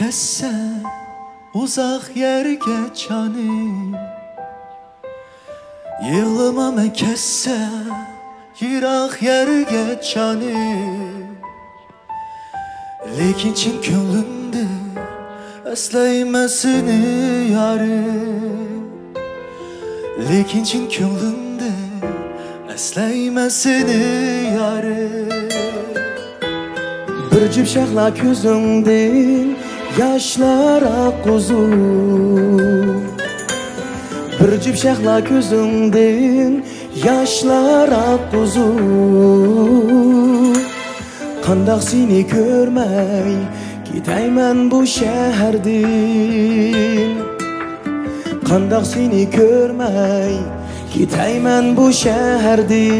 kesse uzak yerge canım, yığılmam kesse yirak yerge canım. Lekin chin ko'nglimda aslayman seni yarim. Lekin chin ko'nglimda aslayman seni yarim. Bir jup shahla ko'zimdan yoshlar oqquzu. Bir jup shahla ko'zimdan yoshlar oqquzu. Qandoq seni ko'rmay ketayman bu shahardan. Qandoq seni ko'rmay ketayman bu shahardan.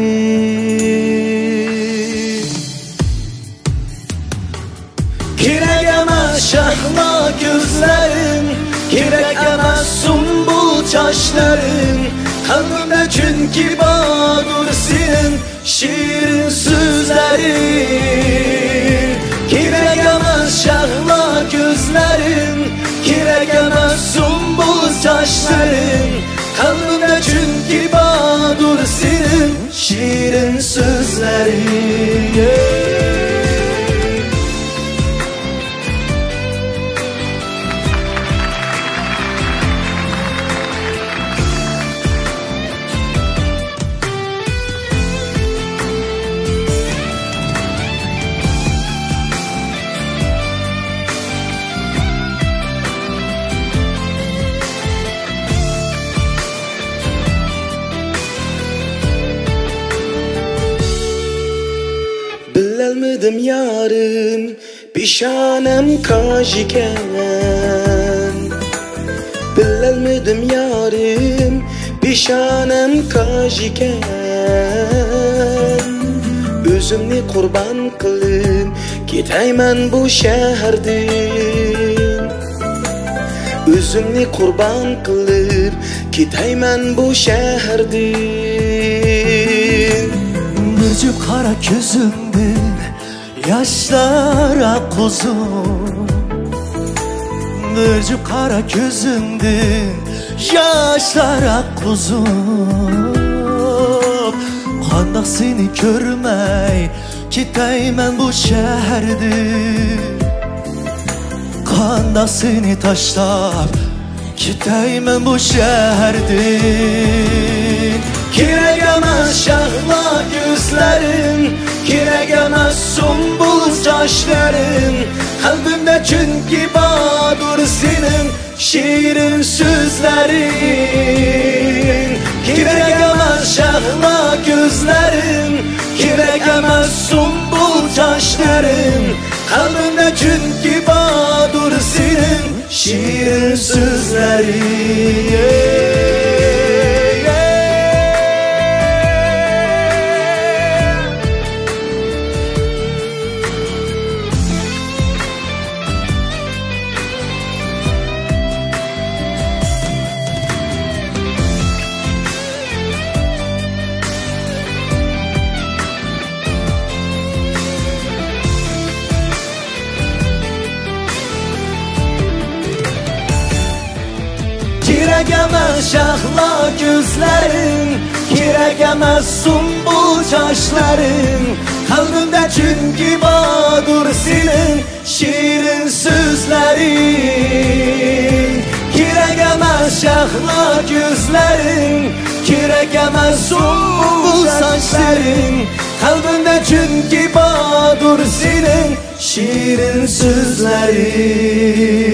Kerak emas shahlo ko'zlaring, kerak emas sumbul chochlaring. Qalbimda chunki bordur sening shirin so'zlaring. Kerak emas shahlo ko'zlaring, kerak emas sumbul chochlaring. Qalbimda chunki bordur sening shirin so'zlaring. Bilmedim yarım, pişanem kajiken. Bilmedim yarım, pişanem kajiken. Özümni kurban kılıp ketayman bu shahardan. Özümni kurban kılıp ketayman bu shahardan. Bir jup qara ko'zimdan yoshlar oqquzu. Bir jup qara ko'zimdan yoshlar oqquzu. Qandoq seni ko'rmay ketayman bu shahardan. Qandoq seni tashlab ketayman bu shahardan. Kerak emas shahlo ko'zlaring, kerak emas sumbul chochlaring. Qalbimda chunki bordur sening shirin so'zlaring. Kerak emas shahlo ko'zlaring, kerak emas sumbul chochlaring. Qalbimda chunki bordur sening shirin so'zlaring. Kerak emas shahlo ko'zlaring, kerak emas sumbul chochlaring. Qalbimda chunki bordur sening shirin so'zlaring. Kerak emas shahlo ko'zlaring, kerak emas sumbul sochlaring. Qalbimda chunki bordur sening shirin so'zlaring.